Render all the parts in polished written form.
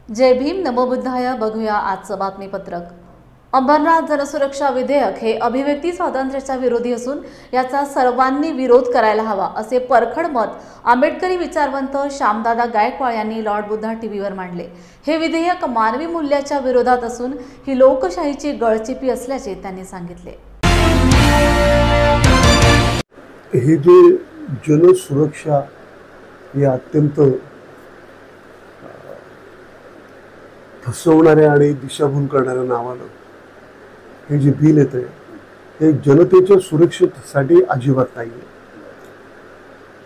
जय भीम नमो बुद्धाय. बघूया आजचं बातमीपत्रक. अंबरनाथ जनसुरक्षा विधेयक हे अभिव्यक्ती स्वातंत्र्याच्या विरोधी असून याचा सर्वांनी विरोध करायला हवा असे परखड मत आंबेडकरी विचारवंत श्यामदादा गायकवाड यांनी लॉर्ड बुद्धा टीव्हीवर मांडले. हे विधेयक मानवी मूल्याच्या विरोधात असून ही लोकशाहीची गळचिपी असल्याचे त्यांनी सांगितले. हे जे जनसुरक्षा या अत्यंत फसवणाऱ्या आणि दिशाभूल करणाऱ्या नावानं हे जे बिल येतंय हे जनतेच्या सुरक्षेसाठी अजिबात नाही आहे.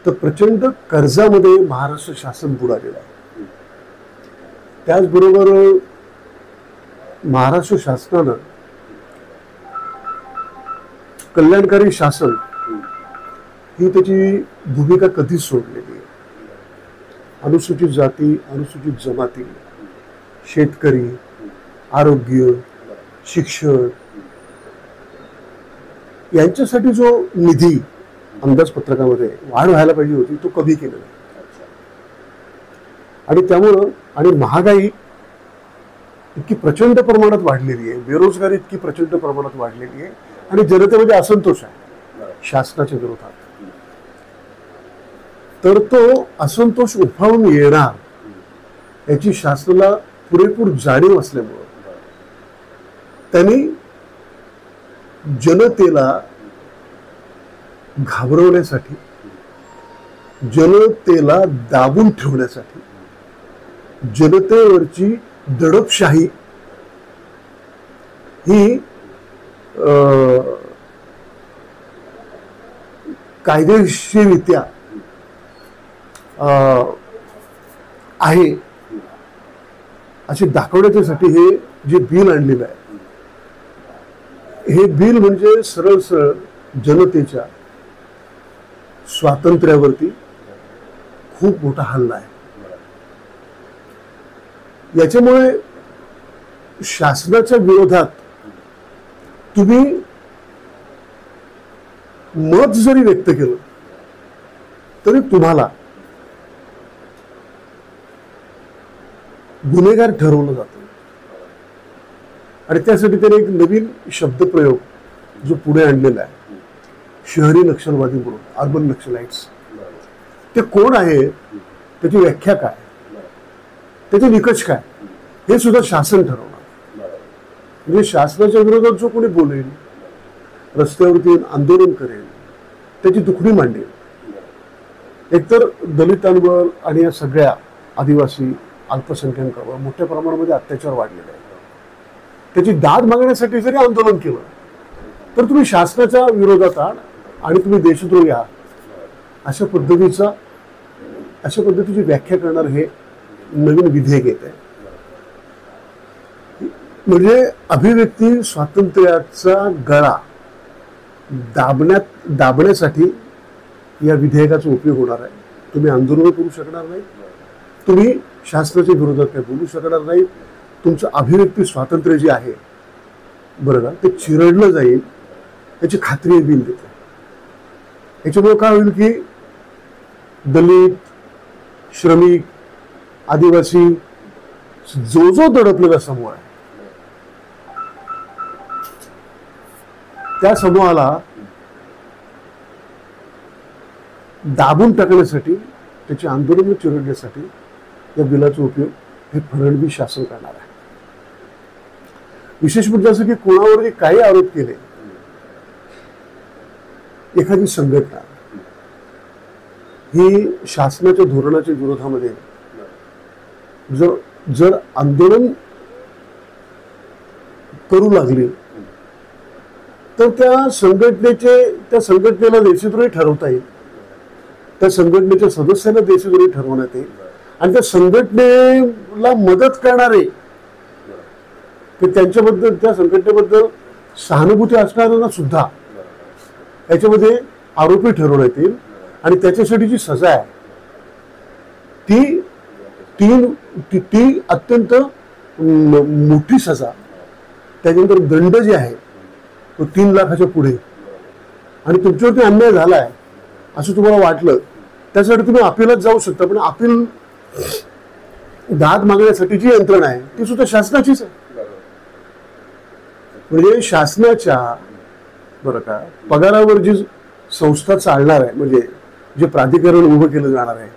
तर प्रचंड कर्जामध्ये महाराष्ट्र शासन बुडालेलं आहे. त्याचबरोबर महाराष्ट्र शासनानं कल्याणकारी शासन ही त्याची भूमिका कधीच सोडलेली आहे. अनुसूचित जाती, अनुसूचित जमाती, शेतकरी, आरोग्य, शिक्षण यांच्यासाठी जो निधी अंदाजपत्रकामध्ये वाढ व्हायला पाहिजे होती तो कमी केलेला आहे. आणि त्यामुळं आणि महागाई इतकी प्रचंड प्रमाणात वाढलेली आहे, बेरोजगारी इतकी प्रचंड प्रमाणात वाढलेली आहे आणि जनतेमध्ये असंतोष आहे शासनाच्या विरोधात. तर तो असंतोष उफाळून येणार याची शासनाला पुरेपूर जाणीव असल्यामुळं त्यांनी जनतेला घाबरवण्यासाठी, जनतेला दाबून ठेवण्यासाठी, जनतेवरची दडपशाही ही कायदेशीररित्या आहे असे दाखवण्यासाठी हे जे बिल आणलेलं आहे हे बिल म्हणजे सरळ सरळ जनतेच्या स्वातंत्र्यावरती खूप मोठा हल्ला आहे. याच्यामुळे शासनाच्या विरोधात तुम्ही मत जरी व्यक्त केलं तरी तुम्हाला गुन्हेगार ठरवलं जातं. आणि त्यासाठी त्याने एक नवीन शब्दप्रयोग जो पुढे आणलेला आहे, शहरी नक्षलवादी म्हणून, अर्बन नक्सलाइट्स. ते कोण आहे, त्याची व्याख्या काय, त्याचे निकष काय, हे सुद्धा शासन ठरवणार. म्हणजे शासनाच्या विरोधात जो कोणी बोलेल, रस्त्यावरती आंदोलन करेल, त्याची दुखणी मांडेल, एकतर दलितांवर आणि या सगळ्या आदिवासी अल्पसंख्याकांवर मोठ्या प्रमाणामध्ये अत्याचार वाढलेले आहेत, त्याची दाद मागण्यासाठी जरी आंदोलन केलं तर तुम्ही शासनाच्या विरोधात आहात आणि तुम्ही देशद्रोही आहात अशा पद्धतीची व्याख्या करणार हे नवीन विधेयक येत आहे. म्हणजे अभिव्यक्ती स्वातंत्र्याचा गळा दाबण्यासाठी या विधेयकाचा उपयोग होणार आहे. तुम्ही आंदोलन करू शकणार नाही, तुम्ही शासनाच्या विरोधात काही बोलू शकणार नाही. तुमचं अभिव्यक्ती स्वातंत्र्य जे आहे बरं ना, ते चिरडलं जाईल याची खात्री बिल देते. याच्यामुळे काय होईल की दलित, श्रमिक, आदिवासी जो दडपलेला समूह आहे त्या समूहाला दाबून टाकण्यासाठी, त्याची आंदोलन चिरडण्यासाठी या बिलाचा उपयोग हे फडणवीस शासन करणार आहे. विशेष म्हणजे असं की कोणावरही काही आरोप केले, एखादी संघटना ही शासनाच्या धोरणाच्या विरोधामध्ये जर आंदोलन करू लागली तर त्या संघटनेला देशद्रोही ठरवता येईल, त्या संघटनेच्या सदस्यांना देशद्रोही ठरवण्यात येईल आणि त्या संघटनेला मदत करणारे त्यांच्याबद्दल, त्या संघटनेबद्दल सहानुभूती असणाऱ्यांना सुद्धा याच्यामध्ये आरोपी ठरवण्यात येईल. आणि त्याच्यासाठी जी सजा आहे ती अत्यंत मोठी सजा. त्याच्यानंतर दंड जे आहे तो 3 लाखाच्या पुढे. आणि तुमच्यावरती अन्याय झालाय असं तुम्हाला वाटलं त्यासाठी तुम्ही अपीलात जाऊ शकता, पण अपील दाद मागण्यासाठी जी यंत्रणा आहे ती सुद्धा शासनाचीच आहे. म्हणजे शासनाच्या बरं का पगारावर जी संस्था चालणार आहे, म्हणजे जे प्राधिकरण उभं केलं जाणार आहे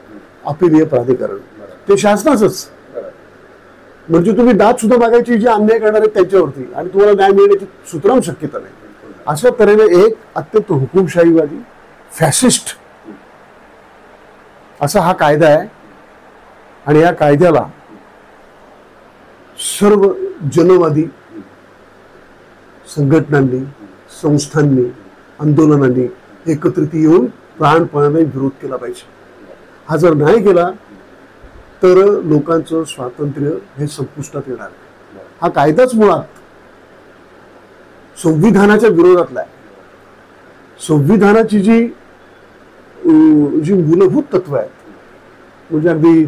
अपिलीय प्राधिकरण, ते शासनाचंच. म्हणजे तुम्ही दाद सुद्धा मागायची जे अन्याय करणार आहेत त्यांच्यावरती, आणि तुम्हाला न्याय मिळण्याची सुतराम शक्यता नाही. अशा तऱ्हेने एक अत्यंत हुकुमशाहीवादी फॅसिस्ट असा हा कायदा आहे. आणि या कायद्याला सर्व जनवादी संघटनांनी, संस्थांनी, आंदोलनांनी एकत्रित येऊन प्राणपणाने विरोध केला पाहिजे. हा जर नाही केला तर लोकांचं स्वातंत्र्य हे संपुष्टात येणार. हा कायदाच मुळात संविधानाच्या विरोधातला आहे. संविधानाची जी मूलभूत तत्व आहेत, म्हणजे अगदी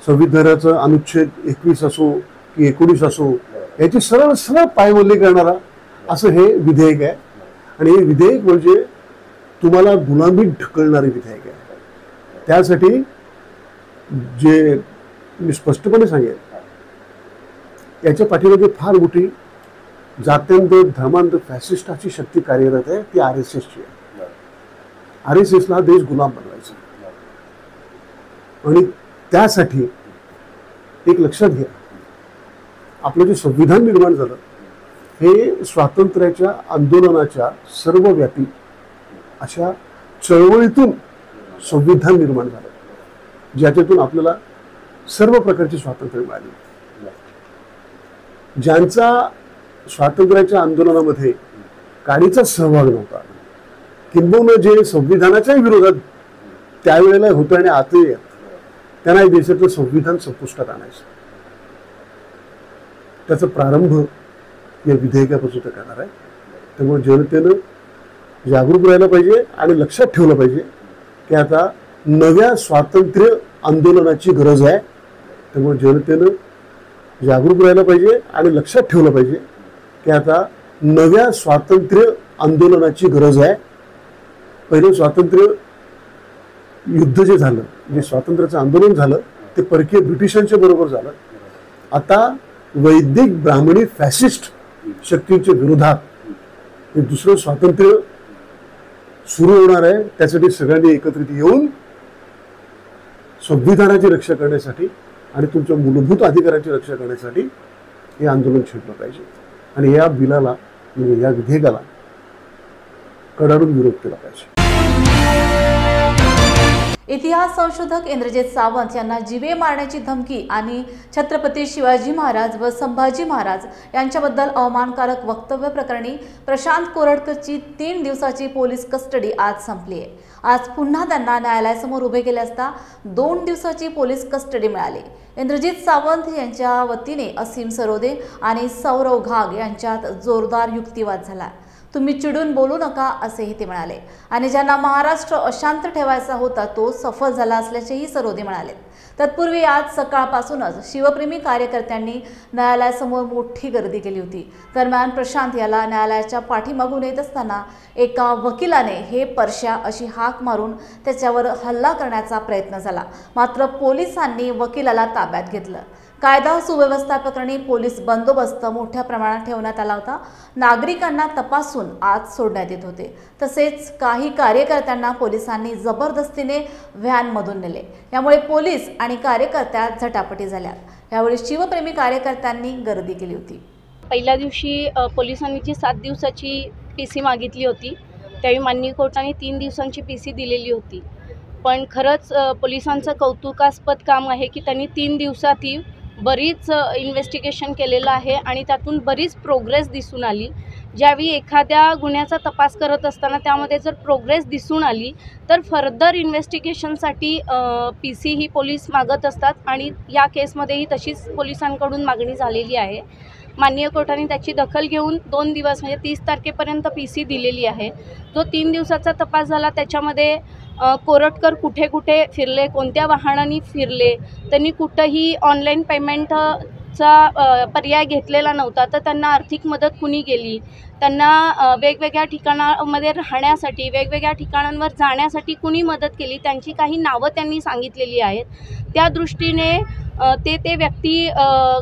संविधानाचं अनुच्छेद 21 असो की 19 असो, याची सरळ सरळ पायमल्ली करणारा असं हे विधेयक आहे. आणि हे विधेयक म्हणजे तुम्हाला गुलामीत ढकलणारे विधेयक आहे. त्यासाठी जे मी स्पष्टपणे सांगेन, याच्या पाठीमागे फार मोठी जात्यांध धर्मांध फॅसिस्ट अशी शक्ती कार्यरत आहे, ती RSSची आहे. RSSला देश गुलाम बनवायचा. आणि त्यासाठी एक लक्षात घ्या, आपलं जे संविधान निर्माण झालं हे स्वातंत्र्याच्या आंदोलनाच्या सर्वव्यापी अशा चळवळीतून संविधान निर्माण झालं, ज्याच्यातून आपल्याला सर्व प्रकारचे स्वातंत्र्य मिळाले. ज्यांचा स्वातंत्र्याच्या आंदोलनामध्ये काडीचा सहभाग नव्हता, किंबहुना जे संविधानाच्याही विरोधात त्यावेळेला होतं आणि आताही आहेत, त्यांना या देशाचं संविधान संपुष्टात आणायचं. त्याचा प्रारंभ या विधेयकापासून करणार आहे. त्यामुळे जनतेनं जागरूक राहायला पाहिजे आणि लक्षात ठेवलं पाहिजे की आता नव्या स्वातंत्र्य आंदोलनाची गरज आहे. त्यामुळे जनतेनं जागरूक राहायला पाहिजे आणि लक्षात ठेवलं पाहिजे की आता नव्या स्वातंत्र्य आंदोलनाची गरज आहे. पहिलं स्वातंत्र्य युद्ध जे झालं, जे स्वातंत्र्याचं आंदोलन झालं, ते परकीय ब्रिटिशांच्या बरोबर झालं. आता वैदिक ब्राह्मणी फॅसिस्ट शक्तींच्या विरोधात हे दुसरं स्वातंत्र्य सुरू होणार आहे. त्यासाठी सगळ्यांनी एकत्रित येऊन संविधानाची रक्षा करण्यासाठी आणि तुमच्या मूलभूत अधिकारांची रक्षा करण्यासाठी हे आंदोलन छेडलं पाहिजे. आणि या बिलाला, म्हणजे या विधेयकाला कडाडून विरोध केला पाहिजे. इतिहास संशोधक इंद्रजित सावंत यांना जीवे मारण्याची धमकी आणि छत्रपती शिवाजी महाराज व संभाजी महाराज यांच्याबद्दल अवमानकारक वक्तव्य प्रकरणी प्रशांत कोरटकरची 3 दिवसाची पोलीस कस्टडी आज संपली आहे. आज पुन्हा त्यांना न्यायालयासमोर उभे केले असता 2 दिवसाची पोलीस कस्टडी मिळाली. इंद्रजित सावंत यांच्या वतीने असीम सरोदे आणि सौरव घाग यांच्यात जोरदार युक्तिवाद झाला. तुम्ही चिडून बोलू नका असेही ते म्हणाले. आणि ज्यांना महाराष्ट्र अशांत ठेवायचा होता तो सफल झाला असल्याचेही सरोदे म्हणाले. तत्पूर्वी आज सकाळपासूनच शिवप्रेमी कार्यकर्त्यांनी न्यायालयासमोर मोठी गर्दी केली होती. दरम्यान प्रशांत याला न्यायालयाच्या पाठीमागून येत असताना एका वकिलाने हे परश्या अशी हाक मारून त्याच्यावर हल्ला करण्याचा प्रयत्न झाला. मात्र पोलिसांनी वकिलाला ताब्यात घेतलं. कायदा सुव्यवस्था प्रकरणी पोलीस बंदोबस्त मोठ्या प्रमाणात ठेवण्यात आला होता. नागरिकांना तपासून आत सोडण्यात येत होते. तसेच काही कार्यकर्त्यांना पोलिसांनी जबरदस्तीने व्हॅनमधून नेले. यामुळे पोलीस आणि कार्यकर्त्यात झटापटी झाल्या. यावेळी शिवप्रेमी कार्यकर्त्यांनी गर्दी केली होती. पहिल्या दिवशी पोलिसांनी जी 7 दिवसाची PC मागितली होती, त्यावेळी माननीय कोर्टाने 3 दिवसांची PC दिलेली होती. पण खरंच पोलिसांचं कौतुकास्पद काम आहे की त्यांनी 3 दिवसातही बरीच इन्व्हेस्टिगेशन केलेलं आहे आणि त्यातून बरीच प्रोग्रेस दिसून आली. ज्यावेळी एखाद्या गुन्ह्याचा तपास करत असताना त्यामध्ये जर प्रोग्रेस दिसून आली तर फर्दर इन्व्हेस्टिगेशनसाठी PC ही पोलीस मागत असतात आणि या केसमध्येही तशीच पोलिसांकडून मागणी झालेली आहे. माननीय कोर्टाने त्याची दखल घेऊन 2 दिवस म्हणजे 30 तारखेपर्यंत PC दिलेली आहे. जो 3 दिवसाचा तपास झाला त्याच्यामध्ये कोरटकर कुठे कुठे फिरले, कोणत्या वाहनांनी फिरले, त्यांनी कुठंही ऑनलाईन पेमेंट जॉबचा पर्याय घेतलेला नव्हता, तर त्यांना आर्थिक मदत कुणी केली, त्यांना वेगवेगळ्या ठिकाणामध्ये राहण्यासाठी, वेगवेगळ्या ठिकाणांवर जाण्यासाठी कुणी मदत केली, त्यांची काही नावं त्यांनी सांगितलेली आहेत. त्या दृष्टीने ते व्यक्ती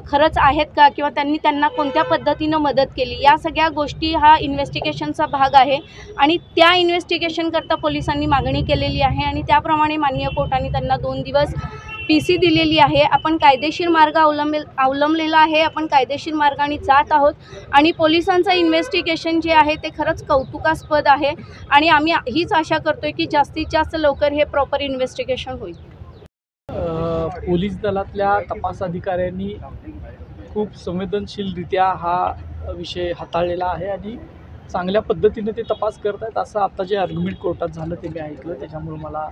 खरंच आहेत का, किंवा त्यांना कोणत्या पद्धतीनं मदत केली, या सगळ्या गोष्टी हा इन्व्हेस्टिगेशनचा भाग आहे. आणि त्या इन्व्हेस्टिगेशनकरता पोलिसांनी मागणी केलेली आहे आणि त्याप्रमाणे माननीय कोर्टाने त्यांना 2 दिवस PC दिलेली आहे. आपण कायदेशीर मार्ग अवलंबलेला आहे. आपण कायदेशीर मार्गाने जात आहोत आणि पोलिसांचं इन्व्हेस्टिगेशन जे आहे ते खरंच कौतुकास्पद आहे आणि आम्ही हीच आशा करतोय की जास्तीत जास्त लवकर हे प्रॉपर इन्व्हेस्टिगेशन होईल. पोलीस दलातल्या तपास अधिकाऱ्यांनी खूप संवेदनशीलरित्या हा विषय हाताळलेला आहे आणि चांगल्या पद्धतीने ते तपास करत आहेत असं आता जे आर्ग्युमेंट कोर्टात झालं ते मी ऐकलं. त्याच्यामुळे मला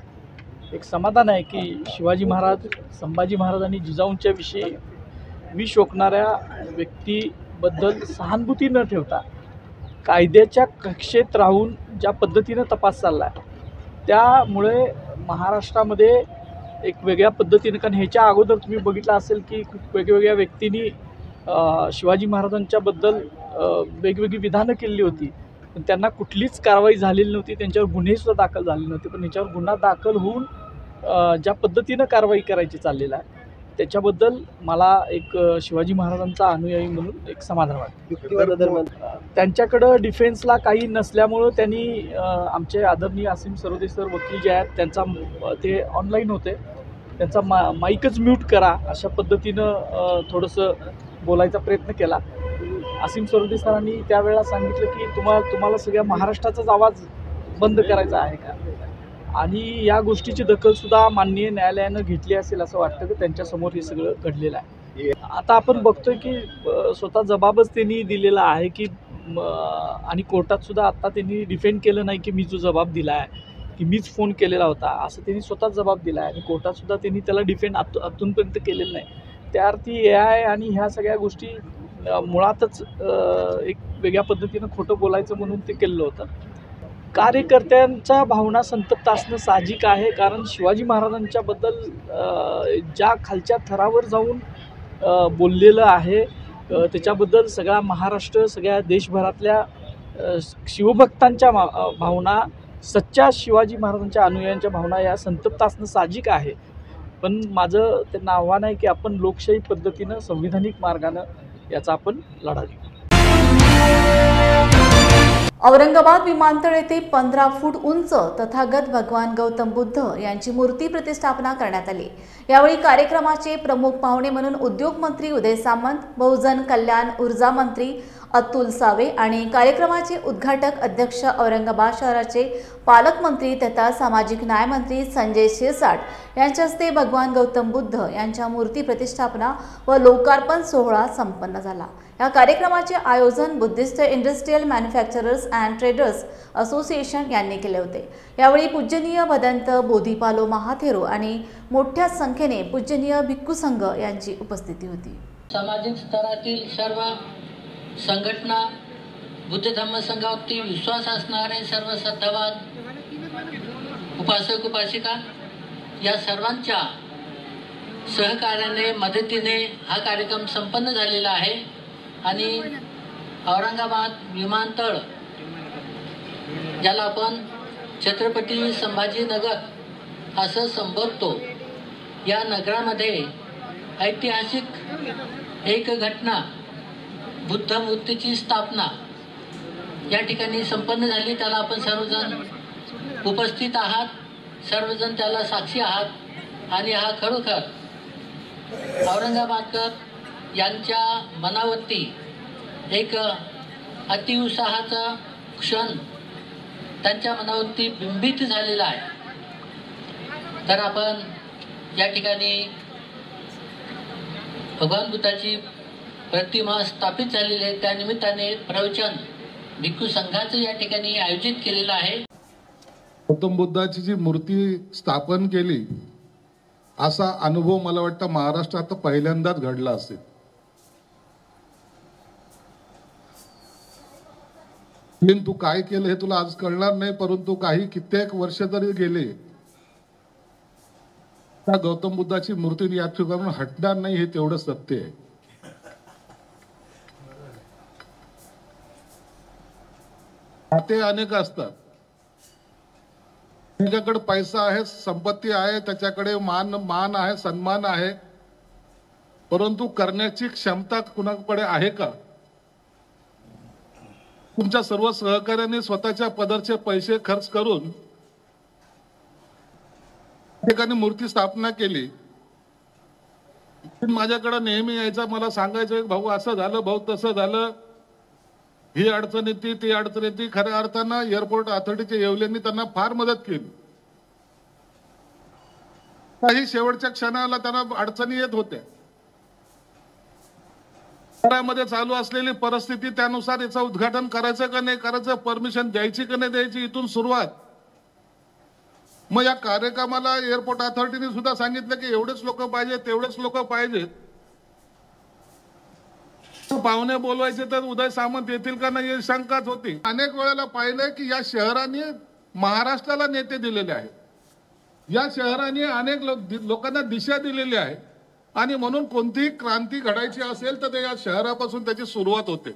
एक समाधान आहे की शिवाजी महाराज, संभाजी महाराज आणि जिजाऊंच्या विषयी विष ओकणाऱ्या व्यक्तीबद्दल सहानुभूती न ठेवता कायद्याच्या कक्षेत राहून ज्या पद्धतीनं तपास चालला आहे त्यामुळे महाराष्ट्रामध्ये एक वेगळ्या पद्धतीनं, कारण ह्याच्या अगोदर तुम्ही बघितलं असेल की खूप वेगवेगळ्या व्यक्तींनी शिवाजी महाराजांच्याबद्दल वेगवेगळी विधानं केली होती, पण त्यांना कुठलीच कारवाई झालेली नव्हती, त्यांच्यावर गुन्हेसुद्धा दाखल झाले नव्हते. पण याच्यावर गुन्हा दाखल होऊन ज्या पद्धतीनं कारवाई करायची चाललेलं आहे त्याच्याबद्दल मला एक शिवाजी महाराजांचा अनुयायी म्हणून एक समाधान वाटतं. त्यांच्याकडं डिफेन्सला काही नसल्यामुळं त्यांनी आमचे आदरणीय असीम सरोदे सर वकील जे आहेत त्यांचा ते ऑनलाईन होते, त्यांचा माईकच म्यूट करा अशा पद्धतीनं थोडंसं बोलायचा प्रयत्न केला. असीम सरोदे सरांनी त्यावेळेला सांगितलं की तुम्हाला सगळ्या महाराष्ट्राचाच आवाज बंद करायचा आहे का, आणि या गोष्टीची दखलसुद्धा माननीय न्यायालयानं घेतली असेल असं वाटतं की त्यांच्यासमोर हे सगळं घडलेलं आहे. आता आपण बघतोय की स्वतः जबाबच त्यांनी दिलेला आहे की आणि कोर्टातसुद्धा आता त्यांनी डिफेंड केलं नाही की मी जो जबाब दिला आहे की मीच फोन केलेला होता असं त्यांनी स्वतःच जबाब दिला आहे आणि कोर्टातसुद्धा त्यांनी त्याला डिफेंड आतूनपर्यंत केलेलं नाही. त्या अर्थी AI आणि ह्या सगळ्या गोष्टी मुळातच एक वेगळ्या पद्धतीनं खोटं बोलायचं म्हणून ते केलेलं होतं. कार्यकर्त्यांच्या भावना संतप्त असणं साहजिक आहे, कारण शिवाजी महाराजांच्याबद्दल ज्या खालच्या थरावर जाऊन बोललेलं आहे त्याच्याबद्दल सगळा महाराष्ट्र, सगळ्या देशभरातल्या शिवभक्तांच्या भावना, सच्च्या शिवाजी महाराजांच्या अनुयायांच्या भावना या संतप्त असणं साहजिक आहे. पण माझं त्यांना आव्हान आहे की आपण लोकशाही पद्धतीनं, संविधानिक मार्गानं याचा आपण लढा देऊ. औरंगाबाद विमानतळ येथे 15 फूट उंच तथागत भगवान गौतम बुद्ध यांची मूर्ती प्रतिष्ठापना करण्यात आली. यावेळी कार्यक्रमाचे प्रमुख पाहुणे म्हणून उद्योग मंत्री उदय सामंत, बहुजन कल्याण ऊर्जा मंत्री अतुल सावे आणि कार्यक्रमाचे उद्घाटक अध्यक्ष औरंगाबाद शहराचे पालकमंत्री तथा सामाजिक न्याय मंत्री संजय शिरसाट यांच्या हस्ते भगवान गौतम बुद्ध यांच्या मूर्ती प्रतिष्ठापना व लोकार्पण सोहळा संपन्न झाला. या कार्यक्रमाचे आयोजन Buddhist industrial manufacturers and traders association यांनी केले होते. यावेळी पूजनीय भदंत बोधिपालो महाथेरो आणि मोठ्या संख्येने पूजनीय भिक्खू संघ यांची उपस्थिती होती. सामाजिक स्तरातील सर्व संघटना, बुद्ध धम्म संघावरती विश्वास असणारे सर्व श्रद्धावान, उपासक उपासिका या सर्वांच्या सहकार्याने, मदतीने हा कार्यक्रम संपन्न झालेला आहे. आणि औरंगाबाद विमानतळ, ज्याला आपण छत्रपती संभाजीनगर असं संबोधतो, या नगरामध्ये ऐतिहासिक एक घटना, बुद्ध मूर्तीची स्थापना या ठिकाणी संपन्न झाली. त्याला आपण सर्वजण उपस्थित आहात, सर्वजण त्याला साक्षी आहात. आणि हा खरोखर औरंगाबादकर यांच्या मनावरती एक अतिउत्साहाचा क्षण त्यांच्या मनावरती बिंबित झालेला आहे. तर आपण या ठिकाणी भगवान बुद्धाची प्रतिमा स्थापित झालेली आहे, त्यानिमित्ताने प्रवचन भिक्खू संघाचं या ठिकाणी आयोजित केलेलं आहे. गौतम बुद्धाची जी मूर्ती स्थापन केली असा अनुभव मला वाटतं महाराष्ट्रात पहिल्यांदाच घडला असेल. तू काय केलं हे तुला आज कळणार नाही, परंतु काही कित्येक वर्ष जरी गेले त्या गौतम बुद्धाची मूर्ती या ठिकाणून हटणार नाही, हे तेवढं सत्य आहे. खाते अनेक असतात, त्याच्याकडे पैसा आहे, संपत्ती आहे, त्याच्याकडे मान आहे, सन्मान आहे, परंतु करण्याची क्षमता कुणाकडे आहे का? तुमच्या सर्व सहकार्याने स्वतःच्या पदरचे पैसे खर्च करून ठिकाणी मूर्ती स्थापना केली. माझ्याकडे नेहमी यायचा, मला सांगायचं भाऊ असं झालं, भाऊ तसं झालं, ही अडचण येते, ती अडचण येते. खऱ्या अर्थानं एअरपोर्ट अथॉरिटीच्या येवल्यांनी त्यांना फार मदत केली. काही शेवटच्या क्षणाला त्यांना अडचणी येत होत्या. मध्ये चालू असलेली परिस्थिती त्यानुसार याचं उद्घाटन करायचं का नाही करायचं, परमिशन द्यायची का नाही द्यायची, इथून सुरुवात. मग या कार्यक्रमाला एअरपोर्ट अथॉरिटीने सुद्धा सांगितलं की एवढेच लोक पाहिजेत, तेवढेच लोक पाहिजेत. पाहुणे बोलवायचे तर उदय सामंत येतील का नाही ही शंकाच होती. अनेक वेळेला पाहिलंय की या शहराने महाराष्ट्राला नेते दिलेले आहेत, या शहराने अनेक लोकांना दिशा दिलेली आहे, आणि म्हणून कोणतीही क्रांती घडायची असेल तर ते या शहरापासून त्याची सुरुवात होते.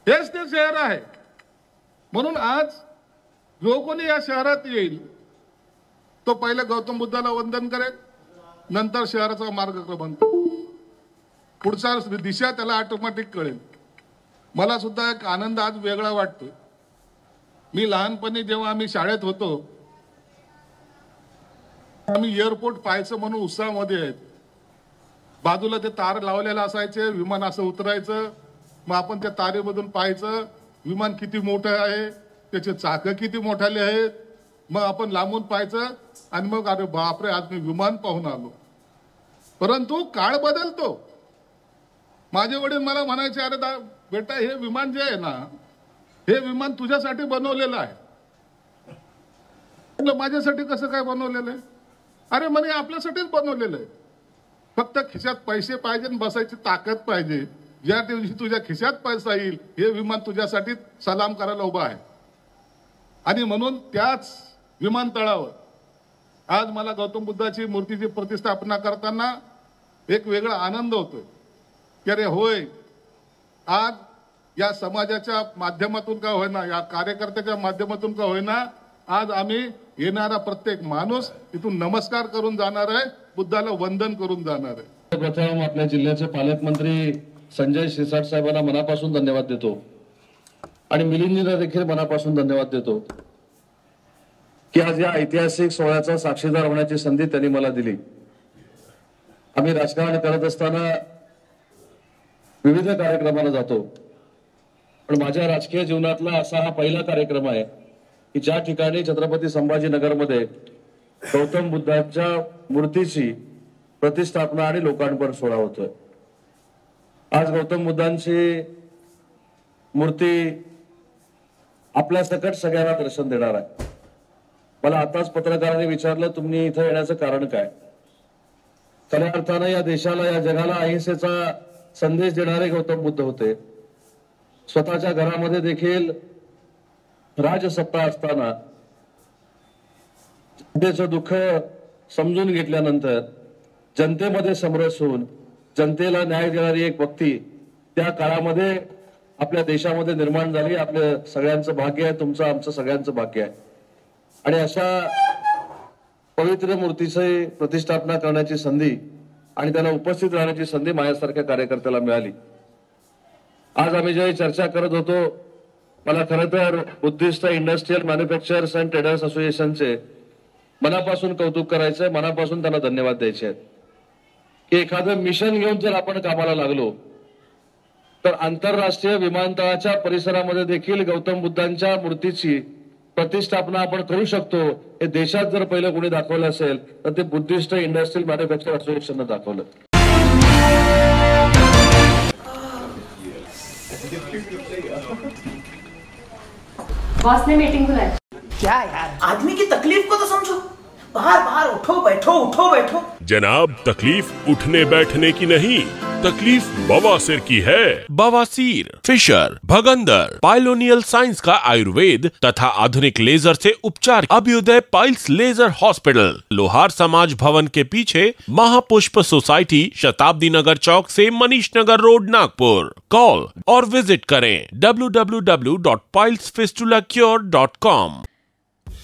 हेच ते शहर आहे. म्हणून आज जो कोणी या शहरात येईल तो पहिले गौतम बुद्धाला वंदन करेल, नंतर शहराचा मार्गक्रमण, पुढचा दिशा त्याला ऑटोमॅटिक कळेल. मला सुद्धा एक आनंद आज वेगळा वाटतो. मी लहानपणी जेव्हा आम्ही शाळेत होतो, आम्ही एअरपोर्ट पाहायचं म्हणून उत्साहामध्ये आहेत. बाजूला ते तार लावलेलं असायचे, विमान असं उतरायचं, मग आपण त्या तारेमधून पाहायचं विमान किती मोठं आहे, त्याचे चाकं किती मोठाले आहेत. मग आपण लांबून पाहायचं आणि मग अरे बापरे आज मी विमान पाहून आलो. परंतु काळ बदलतो. माझे वडील मला म्हणायचे, अरे बेटा हे विमान जे आहे ना, हे विमान तुझ्यासाठी बनवलेलं आहे. माझ्यासाठी कसं काय बनवलेलं आहे? अरे म्हणे आपल्यासाठीच बनवलेलं आहे, फक्त खिशात पैसे पाहिजे आणि बसायची ताकद पाहिजे. ज्या दिवशी तुझ्या खिशात पैसा येईल हे विमान तुझ्यासाठी सलाम करायला उभं आहे. आणि म्हणून त्याच विमानतळावर आज मला गौतम बुद्धाची मूर्तीची प्रतिष्ठापना करताना एक वेगळा आनंद होतोय की अरे होय, आज या समाजाच्या माध्यमातून का होईना, या कार्यकर्त्याच्या माध्यमातून का होईना, आज आम्ही येणारा प्रत्येक माणूस इथून नमस्कार करून जाणार आहे, बुद्धाला वंदन करून जाणार आहे. प्रथम आपल्या जिल्ह्याचे पालकमंत्री संजय शिरसाट साहेबांना मनापासून धन्यवाद देतो आणि मिलिंदजींना देखील मनापासून धन्यवाद देतो की आज या ऐतिहासिक सोहळ्याचा साक्षीदार होण्याची संधी त्यांनी मला दिली. आम्ही राजकारण करत असताना विविध कार्यक्रमाला जातो, पण माझ्या राजकीय जीवनातला असा हा पहिला कार्यक्रम आहे की ज्या ठिकाणी छत्रपती संभाजीनगरमध्ये गौतम बुद्धांच्या मूर्तीची प्रतिष्ठापना आणि लोकार्पण सोहळा होतोय. आज गौतम बुद्धांची मूर्ती आपल्या सकट सगळ्यांना दर्शन देणार आहे. मला आताच पत्रकारांनी विचारलं, तुम्ही इथं येण्याचं कारण काय? खऱ्या अर्थानं या देशाला, या जगाला अहिंसेचा संदेश देणारे गौतम बुद्ध होते. स्वतःच्या घरामध्ये देखील राजसत्ता असताना जनतेचं दुःख समजून घेतल्यानंतर जनतेमध्ये समरस होऊन जनतेला न्याय देणारी एक व्यक्ती त्या काळामध्ये आपल्या देशामध्ये निर्माण झाली. आपल्या सगळ्यांचं भाग्य आहे, तुमचं आमचं सगळ्यांचं भाग्य आहे. आणि अशा पवित्र मूर्तीची प्रतिष्ठापना करण्याची संधी आणि त्याला उपस्थित राहण्याची संधी माझ्यासारख्या कार्यकर्त्याला मिळाली. आज आम्ही जेव्हा चर्चा करत होतो, मला खरं तर Buddhist industrial manufacturers and traders असोसिएशनचे मनापासून कौतुक करायचंय, मनापासून त्यांना धन्यवाद द्यायचे आहेत की एखादं मिशन घेऊन जर आपण कामाला लागलो तर आंतरराष्ट्रीय विमानतळाच्या परिसरामध्ये देखील गौतम बुद्धांच्या मूर्तीची प्रतिष्ठापना आपण करू शकतो. हे देशात जर पहिलं कोणी दाखवलं असेल तर ते बुद्धिस्ट इंडस्ट्रियल मॅन्युफॅक्चर असोसिएशननं दाखवलं. बॉस ने मीटिंग बुलाई. क्या यार, आदमी की तकलीफ को तो समझो. बार बार उठो बैठो, उठो बैठो. जनाब, तकलीफ उठने बैठने की नहीं, तकलीफ बवासीर की है? बवासीर, फिशर, भगंदर, पाइलोनियल साइंस का आयुर्वेद तथा आधुनिक लेजर से उपचार। अभ्युदय पाइल्स लेजर हॉस्पिटल, लोहार समाज भवन के पीछे, महापुष्प सोसाइटी, शताब्दी नगर चौक से मनीष नगर रोड, नागपुर। कॉल और विजिट करें www.pilesfistulacure.com।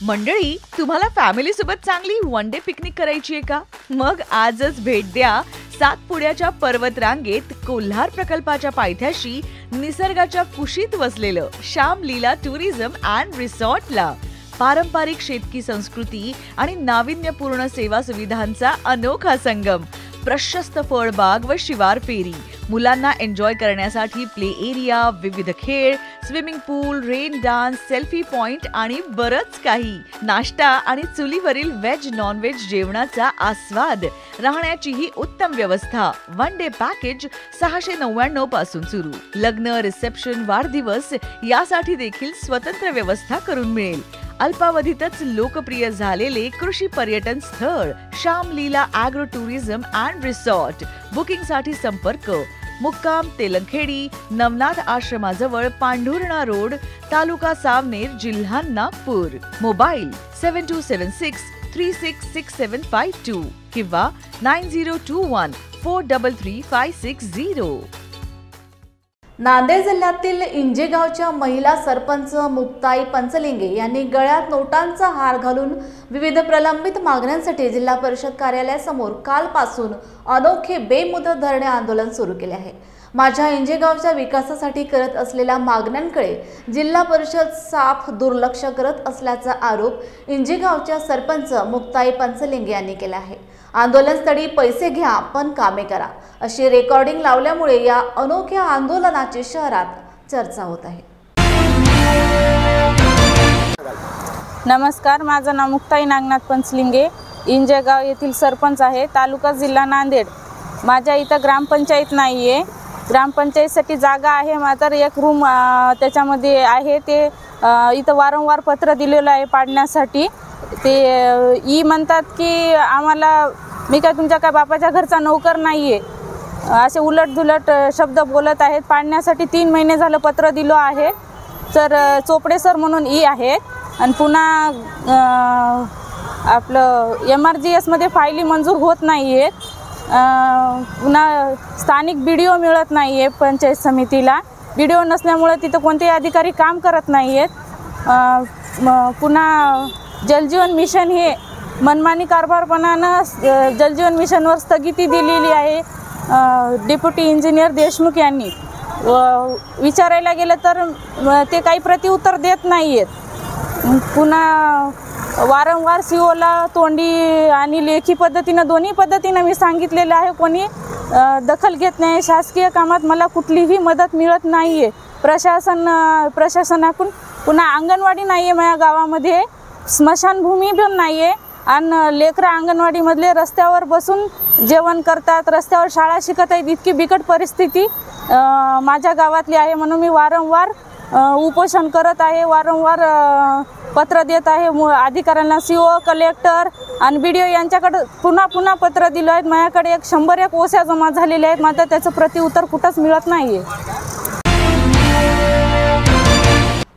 मंडळी, तुम्हाला फॅमिली सोबत चांगली वन डे पिकनिक करायची आहे का? मग आजच भेट द्या सातपुड्याच्या पर्वत रांगेत कोल्हार प्रकल्पाच्या पायथ्याशी निसर्गाच्या कुशीत वसलेलं श्याम लीला टुरिझम अँड रिसॉर्टला। पारंपरिक शेतकी संस्कृती आणि नाविन्यपूर्ण सेवा सुविधांचा अनोखा संगम, प्रशस्त फळबाग व शिवार फेरी, मुलांना एन्जॉय करण्यासाठी प्ले एरिया, विविध खेळ, स्विमिंग पूल, रेन डान्स, सेल्फी पॉइंट आणि बरंच काही। नाश्ता आणि चुलीवरील व्हेज नॉन व्हेज जेवणाचा आस्वाद, राहण्याची ही उत्तम व्यवस्था। वन डे पॅकेज 699 पासून सुरू। लग्न, रिसेप्शन, वाढदिवस यासाठी देखील स्वतंत्र व्यवस्था करून मिळेल। अल्पावधीतच लोकप्रिय झालेले कृषी पर्यटन स्थळ Shyam Leela agro tourism and resort. Booking साठी संपर्क मुक्काम तेलंखेडी, नवनाथ आश्रमाजवळ, पांढुर्णा रोड, तालुका सावनेर, जिल्हा नागपूर। मोबाईल 7276366752 किंवा 9021433560। नांदेड जिल्ह्यातील इंजेगावच्या महिला सरपंच मुक्ताई पंचलिंगे यांनी गळ्यात नोटांचा हार घालून विविध प्रलंबित मागण्यांसाठी जिल्हा परिषद कार्यालयासमोर कालपासून अनोखे बेमुदत धरणे आंदोलन सुरू केले आहे। माझ्या इंजेगावच्या विकासासाठी करत असलेल्या मागण्यांकडे जिल्हा परिषद साफ दुर्लक्ष करत असल्याचा आरोप इंजेगावच्या सरपंच मुक्ताई पंचलिंगे यांनी केला आहे। आंदोलनस्थळी पैसे घ्या पण कामे करा अशी रेकॉर्डिंग लावल्यामुळे या अनोख्या आंदोलनाची शहरात चर्चा होत आहे। नमस्कार, माझं नाव मुक्ताई नागनाथ पंचलिंगे, इंजेगाव येथील सरपंच आहे, तालुका जिल्हा नांदेड। माझ्या इथं ग्रामपंचायत नाही आहे। ग्रामपंचायतीसाठी जागा आहे मात्र एक रूम त्याच्यामध्ये आहे, ते इथं वारंवार पत्र दिलेलं आहे पाडण्यासाठी। ते म्हणतात की आम्हाला, मी काय तुमच्या काय बापाच्या घरचा नोकर नाही आहे, असे उलटधुलट शब्द बोलत आहेत। पाडण्यासाठी 3 महिने झालं पत्र दिलं आहे। तर चोपडे सर म्हणून आहेत आणि पुन्हा आपलं MRGS मध्ये फायली मंजूर होत नाही आहेत। पुन्हा स्थानिक BDO मिळत नाही आहे पंचायत समितीला। BDO नसल्यामुळे तिथं कोणतेही अधिकारी काम करत नाही आहेत। पुन्हा जलजीवन मिशन हे मनमानी कारभारपणानं जलजीवन मिशनवर स्थगिती दिलेली आहे डेप्युटी इंजिनियर देशमुख यांनी। विचारायला गेलं तर ते काही प्रतिउत्तर देत नाही आहेत। पुन्हा वारंवार COला तोंडी आणि लेखी पद्धतीनं, दोन्ही पद्धतीनं मी सांगितलेलं आहे, कोणी दखल घेत नाही। शासकीय कामात मला कुठलीही मदत मिळत नाही आहे प्रशासनाकडून। पुन्हा अंगणवाडी नाही आहे माझ्या गावामध्ये, स्मशानभूमी पण नाही आहे आणि लेकरं अंगणवाडीमधले रस्त्यावर बसून जेवण करतात, रस्त्यावर शाळा शिकत आहेत। इतकी बिकट परिस्थिती माझ्या गावातली आहे, म्हणून मी वारंवार उपोषण करत आहे, वारंवार पत्र देत आहे अधिकाऱ्यांना। CO, कलेक्टर आणि BDO यांच्याकडे पुन्हा पत्र दिलं आहे। माझ्याकडे 101 ओस्या जमा झालेल्या आहेत, मात्र त्याचं प्रतिउत्तर कुठंच मिळत नाही आहे।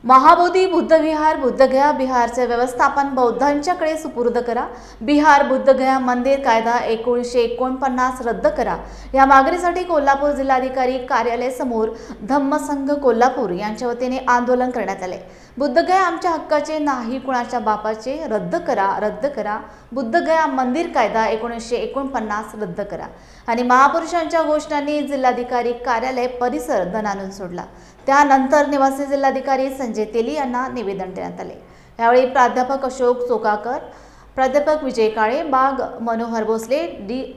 महाबोधी बुद्धविहार बुद्धगया बिहारचे व्यवस्थापन बौद्धांच्याकडे सुपूर्द करा। बिहार बुद्धगया मंदिर कायदा 1949 रद्द करा। या मागणीसाठी कोल्हापूर जिल्हाधिकारी कार्यालय समोर धम्मसंघ कोल्हापूर यांच्या वतीने आंदोलन करण्यात आले। बुद्धगया आमच्या हक्काचे नाही कुणाच्या बापाचे, रद्द करा, रद्द करा। बुद्धगया मंदिर कायदा 1949 रद्द करा। आणि महापुरुषांच्या घोषणांनी जिल्हाधिकारी कार्यालय परिसर दणाणून सोडला। त्यानंतर निवासी जिल्हाधिकारी संजय तेली यांना निवेदन देण्यात आले। यावेळी प्राध्यापक अशोक चोकाकर, प्राध्यापक विजय काळे, बाग Manohar Bhosale,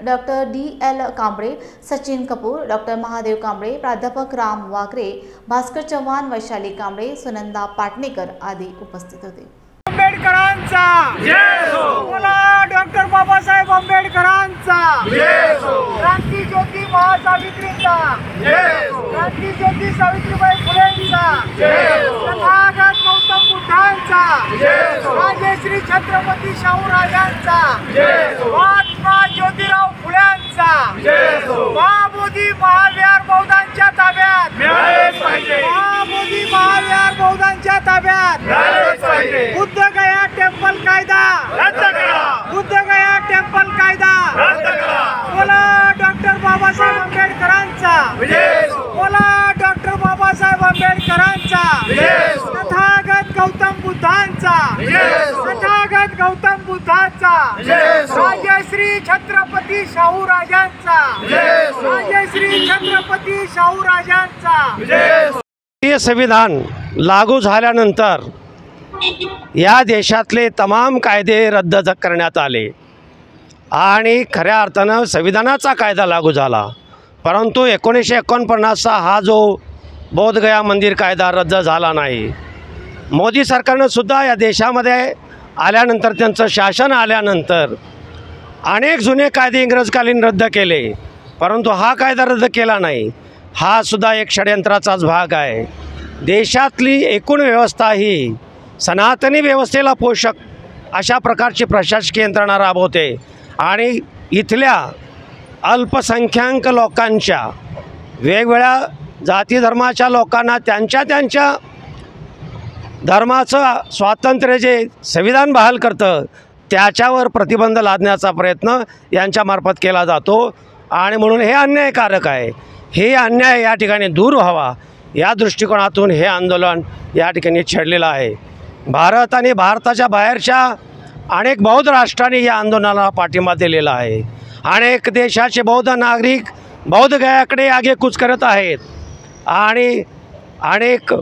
doctor DL Kamble, Sachin Kapoor, doctor Mahadev Kamble, प्राध्यापक राम वाकरे, भास्कर चव्हाण, वैशाली कांबळे, सुनंदा पाटणेकर आदी उपस्थित होते। आंबेडकरांचा जय हो, बोला डॉक्टर बाबासाहेब आंबेडकरांचा जय हो, क्रांती ज्योती महासावित्रींचा जय हो, क्रांती ज्योती सावित्रीबाई फुलेंचा जय हो, तथागत गौतम बुद्धांचा जय हो, राजश्री छत्रपती शाहू राजांचा जय हो, महात्मा ज्योतिराव फुल्यांचा महाबोधी महाविहार बौद्धांच्या ताब्यात महाबोधी महाविहार बौद्धांच्या ताब्यात बुद्धगया टेम्पल कायदा रद्द करा बुद्धगया टेम्पल कायदा रद्द करा बोला डॉक्टर बाबासाहेब आंबेडकरांचा बोला डॉक्टर बाबासाहेब आंबेडकरांचा तथागत गौतम बुद्धांचा तथागत गौतम बुद्धांचा राजश्री छत्रपती शाहू राजांचा राजश्री छत्रपती शाहू राजांचा। भारतीय संविधान लागू झाल्यानंतर या देशातले तमाम कायदे रद्द करण्यात आले आणि खऱ्या अर्थानं संविधानाचा कायदा लागू झाला, परंतु 1949चा हा जो बोधगया मंदिर कायदा रद्द झाला नाही। मोदी सरकारनं सुद्धा या देशामध्ये आल्यानंतर त्यांचं शासन आल्यानंतर अनेक जुने कायदे इंग्रजकालीन रद्द केले, परंतु हा कायदा रद्द केला नाही। हा सुद्धा एक षडयंत्राचाच भाग आहे। देशातली एकूण व्यवस्था ही सनातनी व्यवस्थेला पोषक अशा प्रकारची प्रशासकीय यंत्रणा राबवते आणि इथल्या अल्पसंख्याक लोकांच्या वेगवेगळ्या जाती धर्माच्या लोकांना त्यांच्या धर्माचं स्वातंत्र्य जे संविधान बहाल करतं त्याच्यावर प्रतिबंध लादण्याचा प्रयत्न यांच्यामार्फत केला जातो आणि म्हणून हे अन्यायकारक आहे। हे अन्याय या ठिकाणी दूर व्हावा या दृष्टिकोनातून हे आंदोलन या ठिकाणी छेडलेलं आहे। भारत आणि भारताच्या बाहेरच्या अनेक बौद्ध राष्ट्रांनी या आंदोलनाला पाठिंबा दिलेला आहे। अनेक देशाचे बौद्ध नागरिक बौद्धगयाकडे आगेकूच करत आहेत आणि अनेक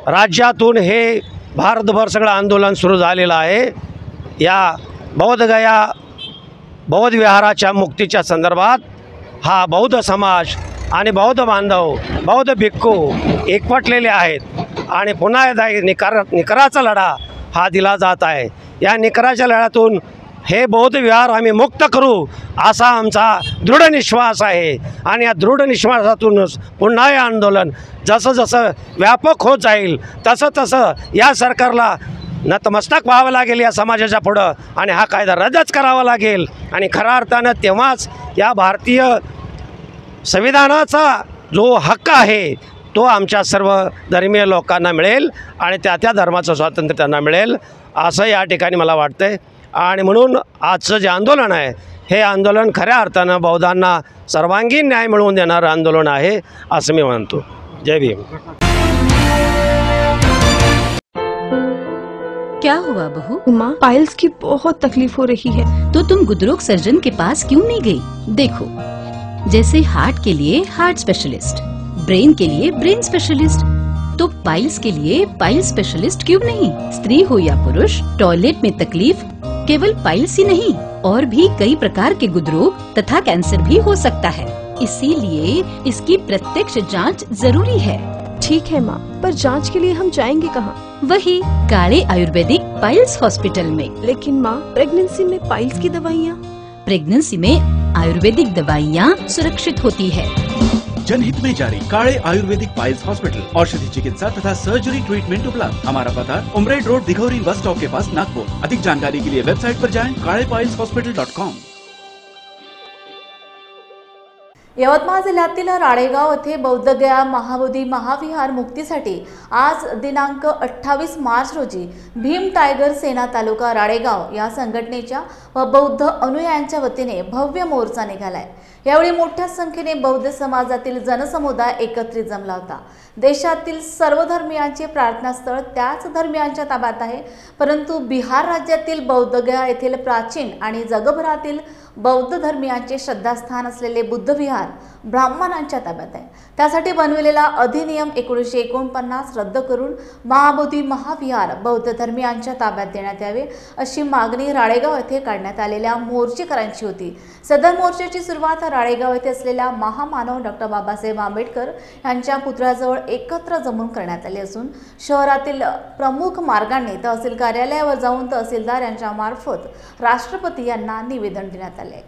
राज्यातून हे भारतभर सगळं आंदोलन सुरू झालेलं आहे। या बौद्धगया बौद्ध विहाराच्या मुक्तीच्या संदर्भात हा बौद्ध समाज आणि बौद्ध बांधव बौद्ध भिक्खू एकवटलेले आहेत आणि पुन्हा एकदा निकराचा लढा हा दिला जात आहे। या निकराच्या लढ्यातून हे बौद्ध विहार आम्ही मुक्त करू असा आमचा दृढ विश्वास आहे आणि या दृढ विश्वासातूनच पुन्हा हे आंदोलन जसं जसं व्यापक होत जाईल तसं तसं या सरकारला नतमस्तक व्हावं लागेल या समाजाच्या पुढं आणि हा कायदा रद्दच करावा लागेल आणि खऱ्या अर्थानं तेव्हाच या भारतीय संविधानाचा जो हक्क आहे तो आमच्या सर्व धर्मीय लोकांना मिळेल आणि त्या धर्माचं स्वातंत्र्य त्यांना मिळेल असं या ठिकाणी मला वाटतंय। आणि म्हणून आजचं जे आंदोलन आहे हे आंदोलन खऱ्या अर्थानं बौद्धांना सर्वांगीण न्याय मिळवून देणारं आंदोलन आहे असं मी म्हणतो। जय भीम। क्या हुआ बहू? माँ, पाइल्स की बहुत तकलीफ हो रही है। तो तुम गुदरोग सर्जन के पास क्यों नहीं गई? देखो, जैसे हार्ट के लिए हार्ट स्पेशलिस्ट, ब्रेन के लिए ब्रेन स्पेशलिस्ट, तो पाइल्स के लिए पाइल स्पेशलिस्ट क्यों नहीं? स्त्री हो या पुरुष, टॉयलेट में तकलीफ केवल पाइल्स ही नहीं और भी कई प्रकार के गुदरोग तथा कैंसर भी हो सकता है, इसीलिए इसकी प्रत्यक्ष जांच जरूरी है। ठीक है माँ, पर जांच के लिए हम जाएंगे कहाँ? वही काले आयुर्वेदिक पाइल्स हॉस्पिटल में। लेकिन माँ, प्रेगनेंसी में पाइल्स की दवाइयाँ? प्रेगनेंसी में आयुर्वेदिक दवाइयाँ सुरक्षित होती है। जनहित में जारी काले आयुर्वेदिक पाइल्स हॉस्पिटल, औषधि चिकित्सा तथा सर्जरी ट्रीटमेंट उपलब्ध। हमारा पता उमरेड रोड, दिघौरी बस स्टॉप के पास, नागपुर। अधिक जानकारी के लिए वेबसाइट पर जाएं kalepailshospital.com। यवतमाळ जिल्ह्यातील राळेगाव येथे बौद्धगया महाबोधी महाविहार मुक्तीसाठी आज दिनांक 28 मार्च रोजी भीम टायगर सेना तालुका राळेगाव या संघटनेच्या व बौद्ध अनुयायांच्या वतीने भव्य मोर्चा निघालाय। यावेळी मोठ्या संख्येने बौद्ध समाजातील जनसमुदाय एकत्रित जमला होता। देशातील सर्व धर्मियांचे प्रार्थनास्थळ त्याच धर्मियांच्या ताब्यात आहे, परंतु बिहार राज्यातील बौद्धगया येथील प्राचीन आणि जगभरातील बौद्ध धर्मियांचे श्रद्धास्थान असलेले बुद्ध विहार ब्राह्मणांच्या ताब्यात आहे। त्यासाठी बनविलेला अधिनियम 1949 रद्द करून महाबोधी महाविहार बौद्ध धर्मियांच्या ताब्यात देण्यात यावे अशी मागणी राळेगाव येथे काढण्यात आलेल्या मोर्चेकरांची होती। सदर मोर्चाची सुरुवात राळेगाव येथे असलेल्या महामानव डॉक्टर बाबासाहेब आंबेडकर यांच्या पुतळ्याजवळ एकत्र जमून करण्यात आली असून शहरातील प्रमुख मार्गांनी तहसील कार्यालयावर जाऊन तहसीलदार यांच्या मार्फत राष्ट्रपती यांना निवेदन देण्यात आले।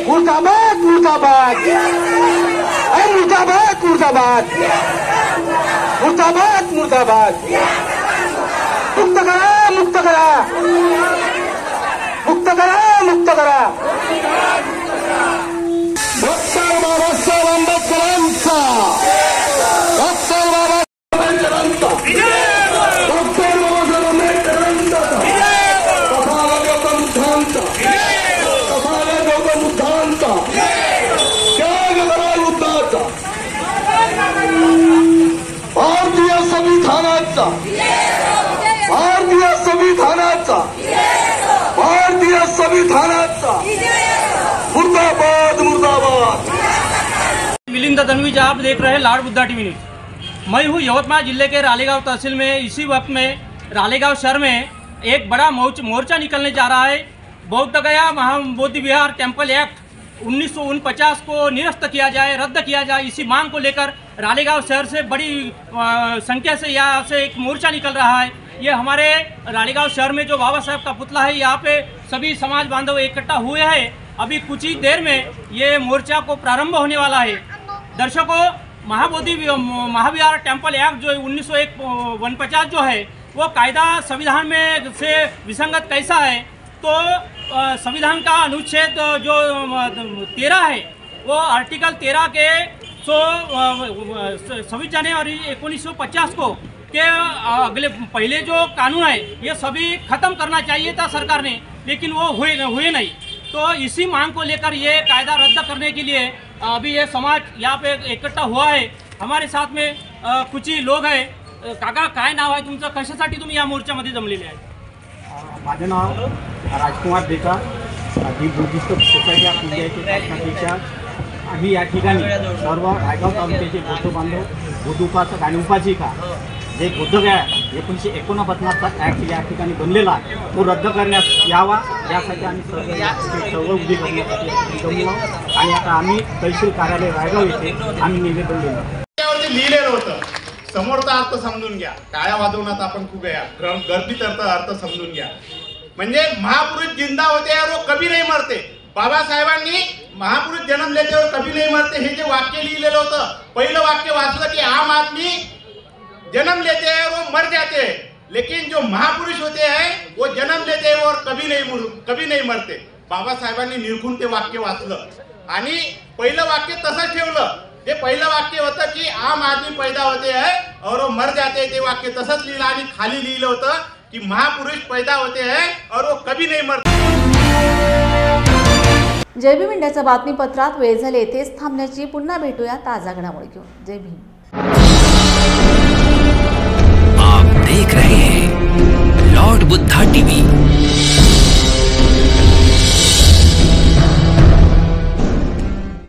मुर्दाबाद मुर्दाबाद मुर्दाबाद मुर्दाबाद, मुक्त करा मुक्त करा, मुक्त करा मुक्त करा. डॉक्टर बाबासाहेब आंबेडकरांचा, डॉक्टर बाबासाहेब आंबेडकरांचा, डॉक्टर बाबासाहेब आंबेडकरांचा, तथागत गौतम बुद्धांचा, तथागत गौतम बुद्धांचा, त्याग करा बुद्धाचा, भारतीय संविधानाचा, भारतीय संविधानाचा, भारतीय संविधानाचा, मुर्दाबाद मुर्दाबाद. मिलिंद तन्वीज, आप देख रहे हैं लाड बुद्धा टीवी न्यूज. मैं हूँ यवतमाल जिले के रालेगांव तहसील में. इसी वक्त में रालेगांव शहर में एक बड़ा मोर्चा निकलने जा रहा है. बौद्ध गया महाबोधि विहार टेम्पल एक्ट 1949 को निरस्त किया जाए, रद्द किया जाए, इसी मांग को लेकर रालेगांव शहर से बड़ी संख्या से यहाँ से एक मोर्चा निकल रहा है. ये हमारे रालेगांव शहर में जो बाबा साहब का पुतला है, यहाँ पे सभी समाज बांधव इकट्ठा हुए हैं. अभी कुछ ही देर में ये मोर्चा को प्रारंभ होने वाला है. दर्शकों, महाबोधि महाविहार टेम्पल एक्ट जो 1949 जो है वो कायदा संविधान में से विसंगत कैसा है, तो संविधान का अनुच्छेद जो 13 है वो आर्टिकल 13 के 26 जनवरी 1950 को के अगले पहले जो कानून है ये सभी ख़त्म करना चाहिए था सरकार ने, लेकिन वो हुए नहीं. तो इसी मांग को लेकर ये कायदा रद्द करने के लिए अभी ये समाज यहाँ पे इकट्ठा हुआ है. हमारे साथ में कुछ ही लोग हैं. काका, काय नाव आहे तुमचं, कशासाठी तुम्ही या मोर्चामध्ये जमलेले आहे? माझं नाव राजकुमार बेका, दीप बुद्धिस्ट सोसायटी ऑफ इंडियाचे स्थापनाध्यक्ष. आम्ही या ठिकाणी सर्व रायगाव तालुक्याचे बौद्ध बांधव, बुद्ध उपासक आणि उपासिका, जे बुद्धगया 1949चा ॲक्ट या ठिकाणी बनलेला आहे तो रद्द करण्यात यावा यासाठी आम्ही सर्व उभी करण्यासाठी जमलो. आणि आता आम्ही तहसील कार्यालय रायगाव येथे आम्ही निवेदन दिलं. त्यावरती लिहिलेलं होतं, समोरचा अर्थ समजून घ्या, टाळ्या वाजवण्यात आपण खूप आहे, गर्दीत अर्थ समजून घ्या. म्हणजे महापुरुष जिंदा होते और वो कभी नहीं मरते. बाबासाहेबांनी महापुरुष जन्म लेते और कभी नहीं मरते हे जे वाक्य लिहिलेलं होतं, पहिलं वाक्य वाचलं की आम आदमी जन्म लेते हैं वो मर जाते हैं, लेकिन जो महापुरुष होते हैं वो जन्म लेते हैं और कभी नहीं मरते. बाबासाहेबांनी निरखून ते वाक्य वाचलं आणि पहिलं वाक्य तसंच ठेवलं. ते पहिलं वाक्य होतं की आम आदमी पैदा होते हैं और वो मर जाते हैं, ते वाक्य तसंच लिहिलं आणि खाली लिहिलं होतं की महापुरुष पैदा होते हैं और वो कभी नहीं मरते. जय भीम इंडियाच्या बातमीपत्रात वेळ झाली येथेच थांबण्याची. पुन्हा भेटूया ताजा घडामोडी घेऊन. जय भीम.